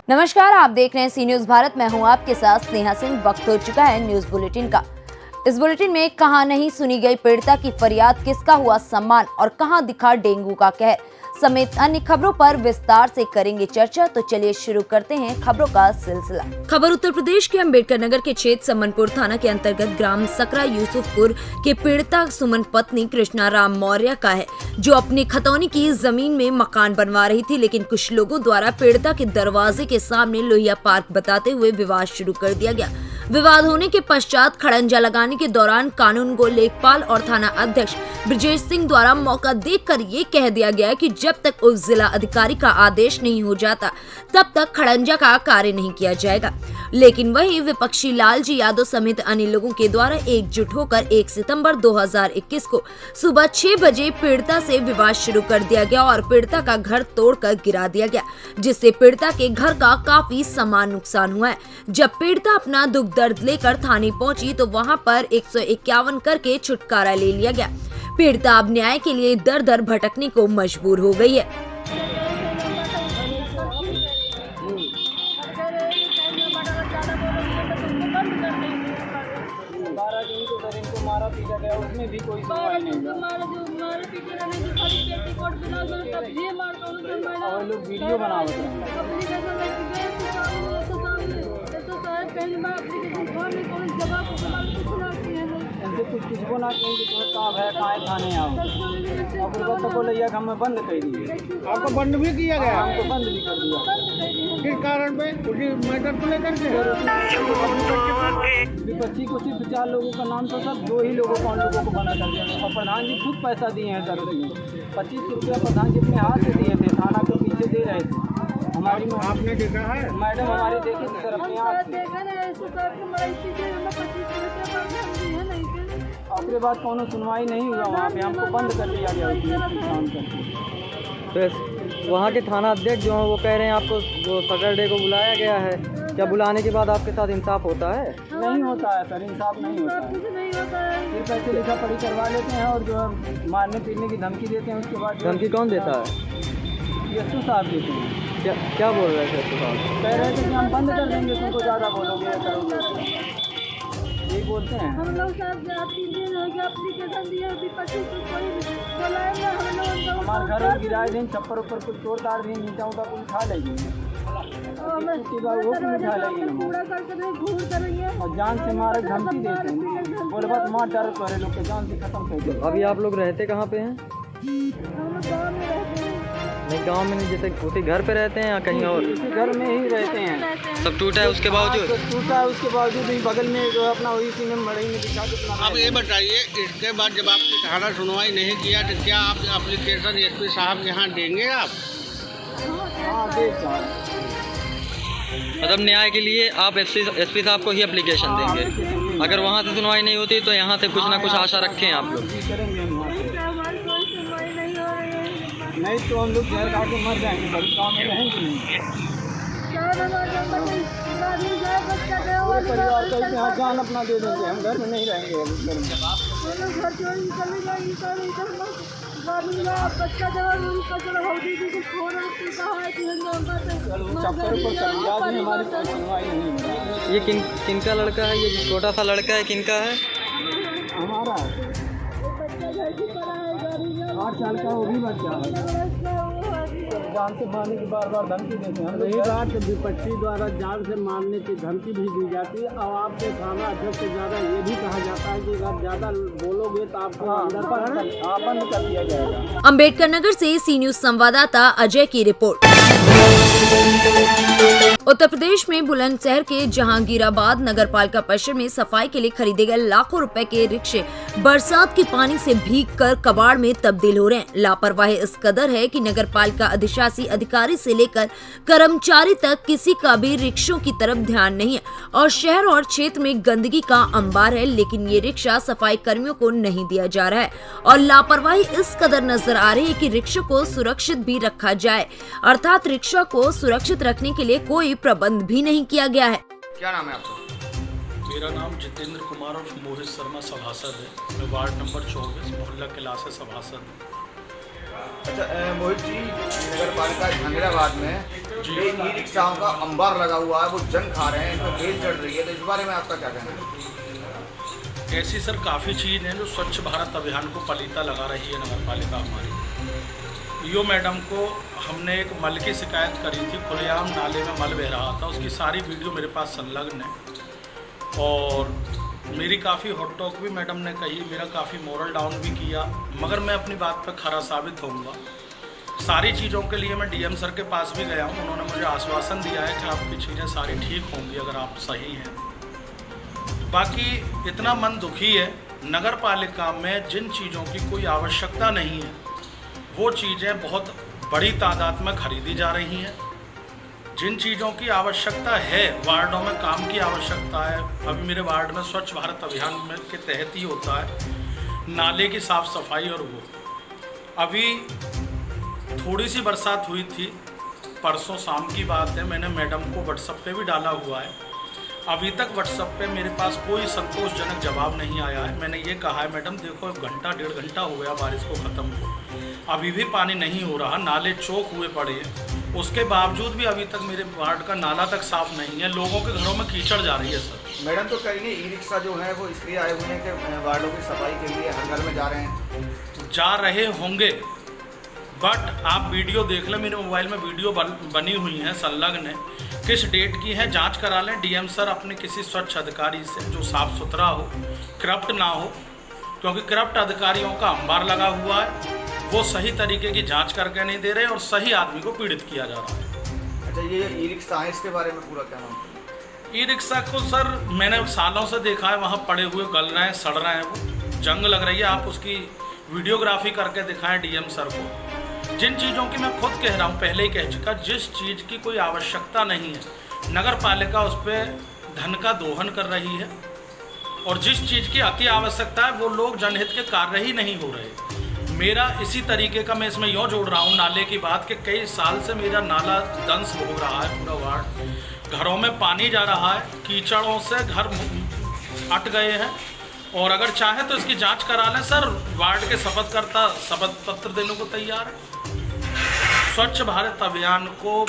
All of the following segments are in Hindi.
नमस्कार, आप देख रहे हैं सी न्यूज भारत। मैं हूं आपके साथ स्नेहा सिंह। वक्त हो चुका है न्यूज बुलेटिन का। इस बुलेटिन में कहां नहीं सुनी गई पीड़िता की फरियाद, किसका हुआ सम्मान और कहां दिखा डेंगू का कहर समेत अन्य खबरों पर विस्तार से करेंगे चर्चा। तो चलिए शुरू करते हैं खबरों का सिलसिला। खबर उत्तर प्रदेश के अम्बेडकर नगर के क्षेत्र समनपुर थाना के अंतर्गत ग्राम सकरा यूसुफपुर के पीड़िता सुमन पत्नी कृष्णा राम मौर्य का है, जो अपने खतौनी की जमीन में मकान बनवा रही थी, लेकिन कुछ लोगों द्वारा पीड़िता के दरवाजे के सामने लोहिया पार्क बताते हुए विवाद शुरू कर दिया गया। विवाद होने के पश्चात खड़ंजा लगाने के दौरान कानून गो लेखपाल और थाना अध्यक्ष ब्रजेश सिंह द्वारा मौका देखकर ये कह दिया गया कि जब तक उप जिला अधिकारी का आदेश नहीं हो जाता तब तक खड़ंजा का कार्य नहीं किया जाएगा। लेकिन वहीं विपक्षी लालजी यादव समेत अन्य लोगों के द्वारा एकजुट होकर 1 सितंबर 2021 को सुबह 6 बजे पीड़िता से विवाद शुरू कर दिया गया और पीड़िता का घर तोड़कर गिरा दिया गया, जिससे पीड़िता के घर का काफी सामान नुकसान हुआ है। जब पीड़िता अपना दुख दर्द लेकर थाने पहुंची तो वहां पर 151 करके छुटकारा ले लिया गया। पीड़िता अब न्याय के लिए दर दर भटकने को मजबूर हो गई है। मारा पीटा गया, उसमें भी कोई सुनवाई नहीं हुआ। और लोग वीडियो बनावत हैं। इनसे कुछ को ना कहीं कहाँ है, कहाँ थाने आओ। अब उनको बोले यार हमें बंद कर दिए। आपको बंद भी किया गया? हमको बंद भी कर दिया। किस कारण पे? उसी मैटर को लेकर के विपक्षी को सिर्फ 4 लोगों का नाम था, सब 2 ही लोगों को को बना कर दिया। और प्रधान जी खुद पैसा दिए हैं सर, 25 रुपया प्रधान जी अपने हाथ से दिए थे, थाना को पीछे दे रहे थे। हमारी आपने देखा है? मैडम हमारी देखी थी सर अपने आप से। उसके बाद कोनो सुनवाई नहीं हुआ, वहाँ पे हमको बंद कर दिया गया काम करके। तो वहाँ के थाना अध्यक्ष जो हैं वो कह रहे हैं आपको वो सैटरडे को बुलाया गया है, क्या बुलाने के बाद आपके साथ इंसाफ होता है? नहीं होता है सर, इंसाफ नहीं होता है। सिर्फ ऐसे लिखा पढ़ी करवा लेते हैं और जो है मारने पीटने की धमकी देते हैं। उसके बाद धमकी कौन देता है? यशु साहब देते हैं। क्या बोल रहे थे यशु साहब? कह रहे थे कि हम बंद कर देंगे, तुमको ज़्यादा बोलोगे या करोगे, यही बोलते हैं। हम लोग हमारे घर और गिराए दिन छप्पर ऊपर कुछ तोड़ताड़ दिन नीचा उठा कुछ उठा लेगी, वो कुछ उठा लेगी और जान से मारे धमकी देते हैं। बोले बात मार डाल करे लोग के जान से खत्म कर दो। अभी आप लोग रहते कहाँ पे हैं? नहीं गांव में नहीं, जैसे उसी घर पे रहते हैं या कहीं और? उसी घर में ही रहते हैं। सब टूटा है उसके बावजूद? टूटा है उसके बावजूद भी बगल में जो है अपना वही सीने मड़ई में दिखा के। अब ये बताइए, इसके बाद जब आपकी थाना सुनवाई नहीं किया तो क्या आप एप्लीकेशन एसपी साहब के यहाँ देंगे आप? हाँ दे साहब। मतलब न्याय के लिए आप एसपी साहब को ही एप्लीकेशन देंगे? अगर वहाँ से सुनवाई नहीं होती तो यहाँ से कुछ ना कुछ आशा रखें आप लोग? करेंगे हम वहाँ से। नहीं तो हम लोग जहर खा के मर जाएंगे, बड़ी गाँव में रहेंगे नहीं। पूरे परिवार का यहाँ जान अपना दे देंगे, हम घर में नहीं रहेंगे। ये किन का लड़का है? ये छोटा सा लड़का है, किनका है? हमारा 8 साल का वो भी बच्चा है। जान से मारने की बार धमकी देते हैं। रही बात विपक्षी द्वारा जान से मारने की धमकी भी दी जाती है और आपके थाना अध्यक्ष से ज़्यादा ये भी कहा जाता है कि अगर ज़्यादा बोलोगे तो आपको बंद कर दिया जाएगा। अम्बेडकर नगर से सी न्यूज संवाददाता अजय की रिपोर्ट। उत्तर प्रदेश में बुलंदशहर के जहांगीराबाद नगर पालिका परिषद में सफाई के लिए खरीदे गए लाखों रुपए के रिक्शे बरसात के पानी से भीगकर कबाड़ में तब्दील हो रहे हैं। लापरवाही इस कदर है कि नगर पालिका अधिशासी अधिकारी से लेकर कर्मचारी तक किसी का भी रिक्शों की तरफ ध्यान नहीं है और शहर और क्षेत्र में गंदगी का अंबार है, लेकिन ये रिक्शा सफाई कर्मियों को नहीं दिया जा रहा है और लापरवाही इस कदर नजर आ रही है कि रिक्शा को सुरक्षित भी रखा जाए, अर्थात रिक्शा को सुरक्षित रखने के लिए कोई प्रबंध भी नहीं किया गया है। क्या नाम है आपका? मेरा नाम जितेंद्र कुमार और मोहित शर्मा सभासद है। मैं वार्ड नंबर 24 मोहल्ला कैलाश सभासद हूँ। अच्छा मोहित जी, नगर पालिका जहांगीराबाद में ये ई रिक्शाओं का अंबार लगा हुआ है, वो जंग खा रहे हैं, इनको बेल चढ़ रही है, तो इस बारे में आपका क्या कहना है? ऐसी सर काफ़ी चीज़ हैं जो स्वच्छ भारत अभियान को पलीता लगा रही है नगर पालिका हमारी। ईओ मैडम को हमने एक मल की शिकायत करी थी, खुलेआम नाले में मल बह रहा था, उसकी सारी वीडियो मेरे पास संलग्न है और मेरी काफ़ी हॉट टॉक भी मैडम ने कही, मेरा काफ़ी मोरल डाउन भी किया, मगर मैं अपनी बात पर खरा साबित होऊंगा। सारी चीज़ों के लिए मैं डीएम सर के पास भी गया हूँ, उन्होंने मुझे आश्वासन दिया है कि आपकी चीज़ें सारी ठीक होंगी अगर आप सही हैं। बाकी इतना मन दुखी है, नगर पालिका में जिन चीज़ों की कोई आवश्यकता नहीं है वो चीज़ें बहुत बड़ी तादाद में खरीदी जा रही हैं। जिन चीज़ों की आवश्यकता है, वार्डों में काम की आवश्यकता है, अभी मेरे वार्ड में स्वच्छ भारत अभियान में के तहत ही होता है नाले की साफ़ सफाई, और वो अभी थोड़ी सी बरसात हुई थी, परसों शाम की बात है, मैंने मैडम को व्हाट्सएप पे भी डाला हुआ है, अभी तक व्हाट्सएप पे मेरे पास कोई संतोषजनक जवाब नहीं आया है। मैंने ये कहा है मैडम देखो 1-1.5 घंटा हो गया बारिश को ख़त्म को, अभी भी पानी नहीं हो रहा, नाले चौक हुए पड़े हैं, उसके बावजूद भी अभी तक मेरे वार्ड का नाला तक साफ़ नहीं है, लोगों के घरों में कीचड़ जा रही है सर। मैडम तो कहेंगे ई रिक्शा जो है वो इसलिए आए हुए हैं कि वार्डों की सफाई के लिए हर घर में जा रहे हैं। जा रहे होंगे, बट आप वीडियो देख लें, मेरे मोबाइल में वीडियो बनी हुई है, संलग्न है, किस डेट की है जांच करा लें। डीएम सर अपने किसी स्वच्छ अधिकारी से जो साफ़ सुथरा हो, करप्ट ना हो, क्योंकि करप्ट अधिकारियों का अंबार लगा हुआ है, वो सही तरीके की जांच करके नहीं दे रहे और सही आदमी को पीड़ित किया जा रहा है। अच्छा, ये ई रिक्शा है, इसके बारे में पूरा क्या नाम है? ई रिक्शा को सर मैंने सालों से देखा है, वहाँ पड़े हुए गल रहे हैं, सड़ रहे हैं, वो जंग लग रही है, आप उसकी वीडियोग्राफी करके दिखाएं डीएम सर को। जिन चीज़ों की मैं खुद कह रहा हूँ, पहले ही कह चुका, जिस चीज़ की कोई आवश्यकता नहीं है नगर पालिका उस पर धन का दोहन कर रही है, और जिस चीज़ की अति आवश्यकता है वो लोग जनहित के कार्य ही नहीं हो रहे। मेरा इसी तरीके का मैं इसमें यूँ जोड़ रहा हूँ नाले की बात कि कई साल से मेरा नाला दंश हो रहा है, पूरा वार्ड, घरों में पानी जा रहा है, कीचड़ों से घर अट गए हैं, और अगर चाहे तो इसकी जांच करा लें सर। वार्ड के शपथकर्ता शपथ पत्र देने को तैयार है। स्वच्छ भारत अभियान को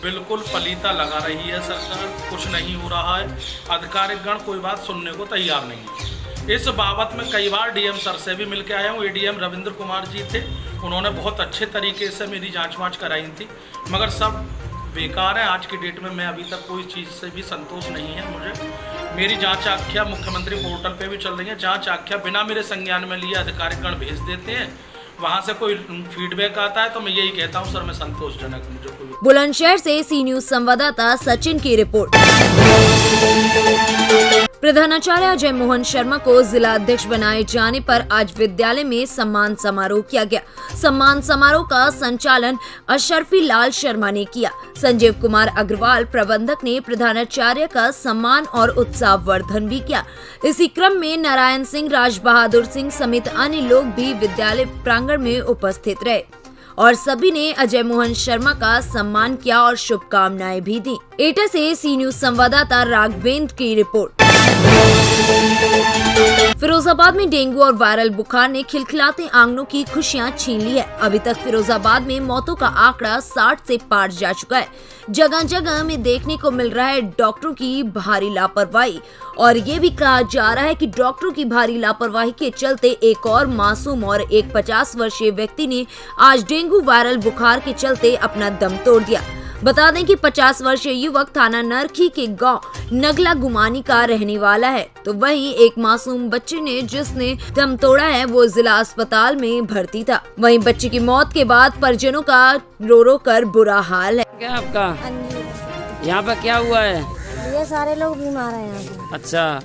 बिल्कुल पलीता लगा रही है सरकार, कुछ नहीं हो रहा है, अधिकारीगण कोई बात सुनने को तैयार नहीं है। इस बाबत में कई बार डीएम सर से भी मिल के आया हूँ, एडीएम रविंद्र कुमार जी थे, उन्होंने बहुत अच्छे तरीके से मेरी जाँच वाँच कराई थी, मगर सब बेकार है। आज की डेट में मैं अभी तक कोई चीज़ से भी संतोष नहीं है मुझे। मेरी जांच आख्या मुख्यमंत्री पोर्टल पे भी चल रही है, जांच आख्या बिना मेरे संज्ञान में लिए अधिकारीगण भेज देते हैं, वहां से कोई फीडबैक आता है तो मैं यही कहता हूं सर मैं संतोषजनक मुझे कोई। बुलंदशहर से सी न्यूज संवाददाता सचिन की रिपोर्ट। प्रधानाचार्य अजय मोहन शर्मा को जिला अध्यक्ष बनाए जाने पर आज विद्यालय में सम्मान समारोह किया गया। सम्मान समारोह का संचालन अशरफी लाल शर्मा ने किया। संजीव कुमार अग्रवाल प्रबंधक ने प्रधानाचार्य का सम्मान और उत्साहवर्धन भी किया। इसी क्रम में नारायण सिंह, राज बहादुर सिंह समेत अन्य लोग भी विद्यालय प्रांगण में उपस्थित रहे और सभी ने अजय मोहन शर्मा का सम्मान किया और शुभकामनाएं भी दी। एटा से सी न्यूज संवाददाता राघवेंद्र की रिपोर्ट। फिरोजाबाद में डेंगू और वायरल बुखार ने खिलखिलाते आंगनों की खुशियां छीन ली है। अभी तक फिरोजाबाद में मौतों का आंकड़ा 60 से पार जा चुका है। जगह जगह में देखने को मिल रहा है डॉक्टरों की भारी लापरवाही, और ये भी कहा जा रहा है कि डॉक्टरों की भारी लापरवाही के चलते एक और मासूम और एक 50 वर्षीय व्यक्ति ने आज डेंगू वायरल बुखार के चलते अपना दम तोड़ दिया। बता दें कि 50 वर्षीय युवक थाना नरखी के गांव नगला गुमानी का रहने वाला है, तो वहीं एक मासूम बच्चे ने जिसने दम तोड़ा है वो जिला अस्पताल में भर्ती था। वहीं बच्चे की मौत के बाद परिजनों का रो रो कर बुरा हाल है। क्या आपका यहाँ पे क्या हुआ है? ये सारे लोग बीमार हैं यहाँ पे। अच्छा,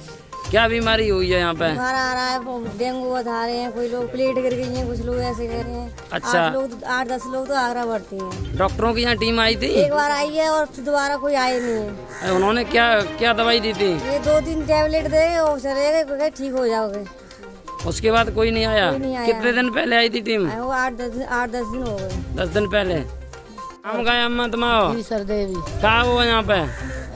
क्या बीमारी हुई है यहाँ पे? बुखार आ रहा है, डेंगू बता रहे हैं, कोई लोग प्लेट गिर गई है, कुछ लोग ऐसे कह रहे हैं। अच्छा, 8-10 लोग तो आगरा बढ़ती हैं। डॉक्टरों की यहाँ टीम आई थी? एक बार आई है और दोबारा कोई आए नहीं है। उन्होंने क्या क्या दवाई दी थी? ये 2-3 टैबलेट दे और चले गए, ठीक हो जाओगे। उसके बाद कोई नहीं आया? कोई नहीं आया। कितने दिन पहले आई थी टीम? वो 8-10 दिन हो गए। 10 दिन पहले। हम गए अम्मा तुम्हारा सर देवी कहा हुआ यहाँ पे?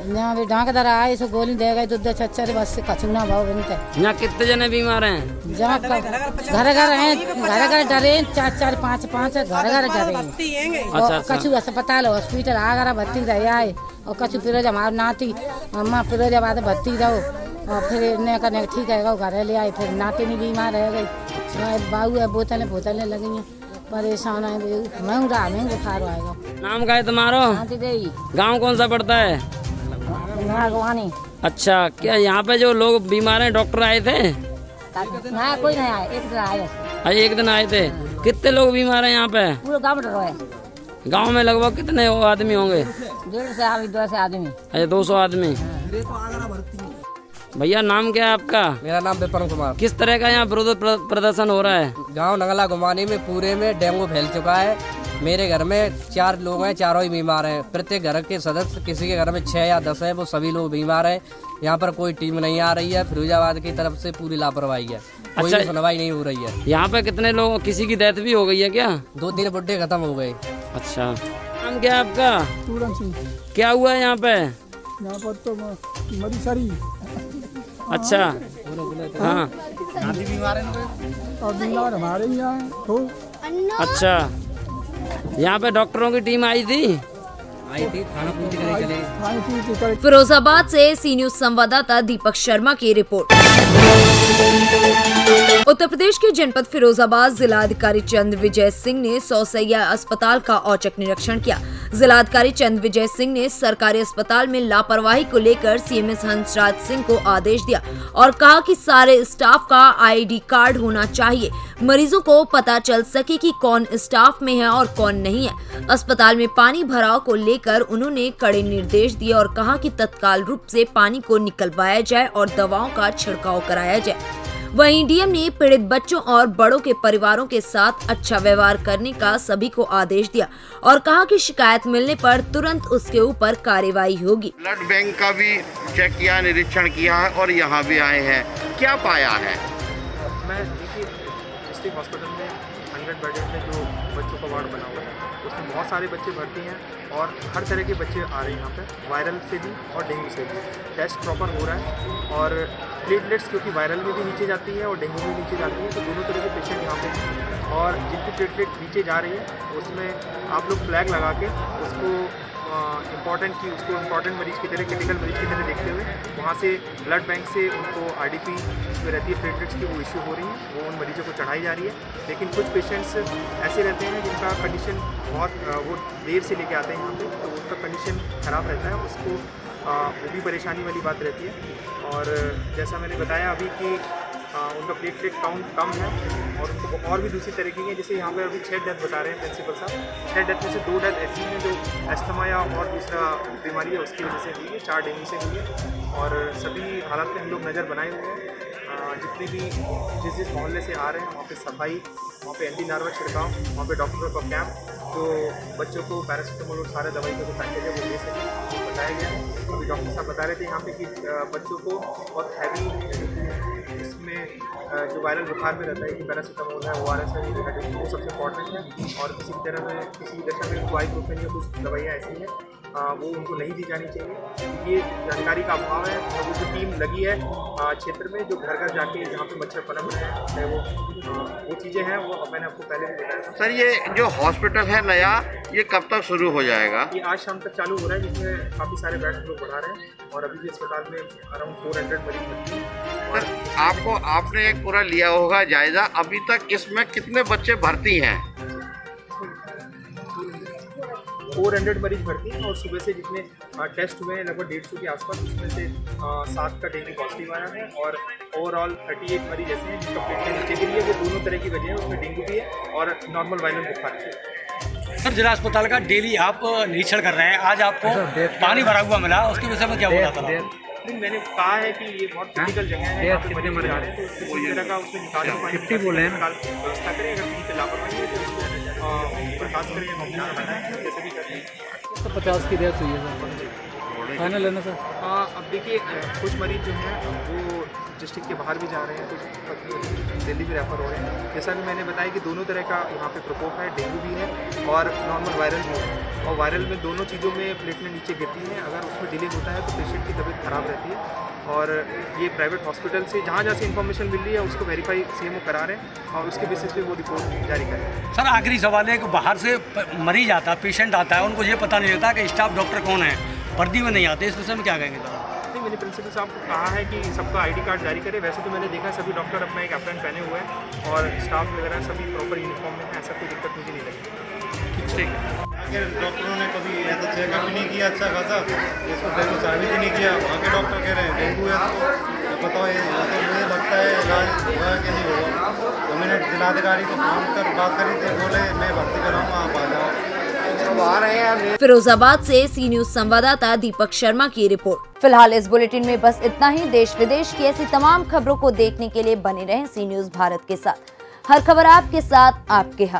यहाँ भी ढाक दर आए सो गोली दे गए दूध छच्चर बस से कचुना भाव बनते यहाँ कितने जने बीमार हैं? जहाँ घर घर हैं, घर घर डरे 4 5 घर घर डरे। अच्छा। कछु अस्पताल हॉस्पिटल आगरा भर्ती रहे आए और कछु फिरोज हमारे नाती अम्मा फिरोजाबाद भर्ती रहो और फिर इन्हें करने ठीक है घर ले आए, फिर नाती नहीं बीमार रह गई, बाबू है बोतलें लगी हैं, परेशान है, मैं रहा मैं बुखार आएगा। नाम का है तुम्हारा? गांव कौन सा पड़ता है? नागवानी। अच्छा, क्या यहाँ पे जो लोग बीमार हैं डॉक्टर आए थे? ना कोई नहीं आया, एक दिन आया। अरे एक दिन आए थे। कितने लोग बीमार हैं यहाँ पे? पूरे गाँव में रहे। गांव में लगभग कितने आदमी होंगे? 150 आदमी। अच्छा 200 आदमी। भैया नाम क्या है आपका? मेरा नाम विपिन कुमार। किस तरह का यहाँ विरोध प्रदर्शन हो रहा है? गांव नंगला गुमानी में पूरे में डेंगू फैल चुका है। मेरे घर में 4 लोग हैं, चारों ही बीमार हैं। प्रत्येक घर के सदस्य, किसी के घर में 6 या 10 है, वो सभी लोग बीमार हैं। यहाँ पर कोई टीम नहीं आ रही है। फिरोजाबाद की तरफ से पूरी लापरवाही है, कोई अच्छा, सुनवाई नहीं हो रही है। यहाँ पे कितने लोग, किसी की डेथ भी हो गई है क्या? 2-3 बुड्ढे खत्म हो गए। अच्छा, नाम क्या है आपका? पूरन सिंह। क्या हुआ है यहाँ पे? यहाँ पर तो मरी सारी। अच्छा, हाँ, और बीमार हमारे ही यहाँ हो। अच्छा, यहाँ पे डॉक्टरों की टीम आई थी? खाना पूर्ति करे चले। फिरोजाबाद से सी न्यूज संवाददाता दीपक शर्मा की रिपोर्ट। उत्तर प्रदेश के जनपद फिरोजाबाद जिलाधिकारी चंद्र विजय सिंह ने 100 शैय्या अस्पताल का औचक निरीक्षण किया। जिलाधिकारी चंद्र विजय सिंह ने सरकारी अस्पताल में लापरवाही को लेकर सीएमएस हंसराज सिंह को आदेश दिया और कहा कि सारे स्टाफ का आईडी कार्ड होना चाहिए, मरीजों को पता चल सके कि कौन स्टाफ में है और कौन नहीं है। अस्पताल में पानी भराव को लेकर उन्होंने कड़े निर्देश दिए और कहा कि तत्काल रूप से पानी को निकलवाया जाए और दवाओं का छिड़काव कराया जाए। वहीं डीएम ने पीड़ित बच्चों और बड़ों के परिवारों के साथ अच्छा व्यवहार करने का सभी को आदेश दिया और कहा कि शिकायत मिलने पर तुरंत उसके ऊपर कार्रवाई होगी। ब्लड बैंक का भी चेक किया, निरीक्षण किया है और यहाँ भी आए हैं, क्या पाया है? मैं देखिए डिस्ट्रिक्ट हॉस्पिटल में 100 बेडेड में जो बच्चों का वार्ड बना हुआ है उसमें बहुत सारे बच्चे भर्ती हैं और हर तरह के बच्चे आ रहे हैं यहाँ पे, वायरल से भी और डेंगू से भी। टेस्ट प्रॉपर हो रहा है और प्लेटलेट्स क्योंकि वायरल में भी नीचे जाती है और डेंगू में भी नीचे जाती है, तो दोनों तरह के पेशेंट यहाँ पे हैं। और जिनकी प्लेटलेट नीचे जा रही है उसमें आप लोग फ्लैग लगा के उसको इम्पॉर्टेंट मरीज की तरह, क्रिटिकल मरीज की तरह देखते हुए वहाँ से ब्लड बैंक से उनको आरडीपी जो रहती है प्लेटलेट्स की वो इश्यू हो रही है, वो उन मरीजों को चढ़ाई जा रही है। लेकिन कुछ पेशेंट्स ऐसे रहते हैं जिनका कंडीशन बहुत वो देर से लेके आते हैं यहाँ पे, तो उसका कंडीशन ख़राब रहता है, उसको वो भी परेशानी वाली बात रहती है। और जैसा मैंने बताया अभी कि उनका प्लेटलेट काउंट कम है और उनको और भी दूसरी तरह की है। जैसे यहाँ पे अभी 6 डेथ बता रहे हैं प्रिंसिपल साहब, 6 डेथ में से 2 डेथ ऐसी हैं जो एस्थमा या और दूसरा बीमारी है उसकी वजह से हुई है, 4 डेंगू से हुई है। और सभी हालात में हम लोग नज़र बनाए हुए हैं। जितने भी जिस मोहल्ले से आ रहे हैं वहाँ पे सफाई, वहाँ पे एंटी लार्वा छिड़काव, वहाँ पे डॉक्टरों का कैंप, जो बच्चों को पैरासीटामोल और सारे दवाई का जो पैकेज है वो दे सके, वो बताया गया है। अभी डॉक्टर साहब बता रहे थे यहाँ पे कि बच्चों को बहुत हैवी इसमें जो वायरल बुखार में रहता है कि पैरासीटामोल है, ORS है, वो सबसे इम्पॉर्टेंट है। और किसी तरह में किसी दशा में उनको आइब्रोफेन या कुछ दवाइयाँ ऐसी हैं वो उनको नहीं दी जानी चाहिए। ये जानकारी का अभाव है और वो जो टीम लगी है क्षेत्र में जो घर घर जाके जहाँ पे मच्छर पनप रहे हैं वो चीज़ें हैं, वो मैंने आपको पहले भी बताया था। सर ये जो हॉस्पिटल है नया, ये कब तक शुरू हो जाएगा? ये आज शाम तक चालू हो रहा है, जिसमें काफ़ी सारे बेड लोग बढ़ा रहे हैं और अभी भी अस्पताल में अराउंड 400 मरीज भर्ती हैं। और आपने एक पूरा लिया होगा जायजा, अभी तक इसमें कितने बच्चे भर्ती हैं? 400 मरीज भर्ती हैं और सुबह से जितने टेस्ट हुए हैं लगभग 150 के आसपास, उसमें से 7 का डेंगू पॉजिटिव आया है और ओवरऑल 38 मरीज ऐसे हैं जिनका प्लेटलेट नीचे गिरी है। वो दोनों तरह की वजह है, उसमें डेंगू भी है और नॉर्मल वायरल बुखार है। सर जिला अस्पताल का डेली आप निरीक्षण कर रहे हैं, आज आपको पानी भरा हुआ मिला, उसके विषय में क्या बोला था? नहीं, मैंने कहा है कि ये बहुत क्रिटिकल जगह है, यहाँ पे मरीज आ रहे हैं, तो किसी तरह का उसमें निकाल व्यवस्था करें। अगर कहीं से लापरवाही है तो उसको बर्खास्त करें, जैसे भी करते हैं। 50 की डेथ हुई है। फाइनल है ना सर? अब देखिए कुछ मरीज जो हैं वो डिस्ट्रिक्ट के बाहर भी जा रहे हैं, कुछ दिल्ली भी रेफर हो रहे हैं। जैसा कि मैंने बताया कि दोनों तरह का यहाँ पे प्रकोप है, डेंगू भी है और नॉर्मल वायरल भी है। और वायरल में दोनों चीज़ों में प्लेटलेट नीचे गिरती हैं, अगर उसमें डिले होता है तो पेशेंट की तबीयत ख़राब रहती है। और ये प्राइवेट हॉस्पिटल से जहाँ से इन्फॉर्मेशन मिल रही है उसको वेरीफाई सीएमओ करा रहे हैं और उसके बेसिस पे वो रिपोर्ट जारी कर रहे हैं। सर आखिरी सवाल है कि बाहर से मरीज आता है, पेशेंट आता है, उनको ये पता नहीं रहता कि स्टाफ डॉक्टर कौन है, वर्दी में नहीं आते, इस विषय में क्या कहेंगे सर? नहीं, मैंने प्रिंसिपल साहब को कहा है कि सबका आईडी कार्ड जारी करे। वैसे तो मैंने देखा सभी डॉक्टर अपना एक एप्रन पहने हुए हैं और स्टाफ वगैरह सभी प्रॉपर यूनिफॉर्म में है, ऐसा कोई दिक्कत मुझे नहीं लगी। ठीक है। आखिर डॉक्टरों ने कभी ऐसा चेकअप भी नहीं किया अच्छा खासा, इसको डेंगू साबित ही नहीं किया। वहाँ के डॉक्टर कह रहे हैं डेंगू है, तो बताओ ये तो मुझे लगता है इलाज होगा कि नहीं होगा। तो मैंने जिलाधिकारी को फोन कर बात करी थी, बोले मैं भर्ती कराऊँगा, आप आ जाओ। आ रहे हैं। फिरोजाबाद से सी न्यूज संवाददाता दीपक शर्मा की रिपोर्ट। फिलहाल इस बुलेटिन में बस इतना ही। देश विदेश की ऐसी तमाम खबरों को देखने के लिए बने रहें सी न्यूज भारत के साथ। हर खबर आपके साथ, आपके हाथ।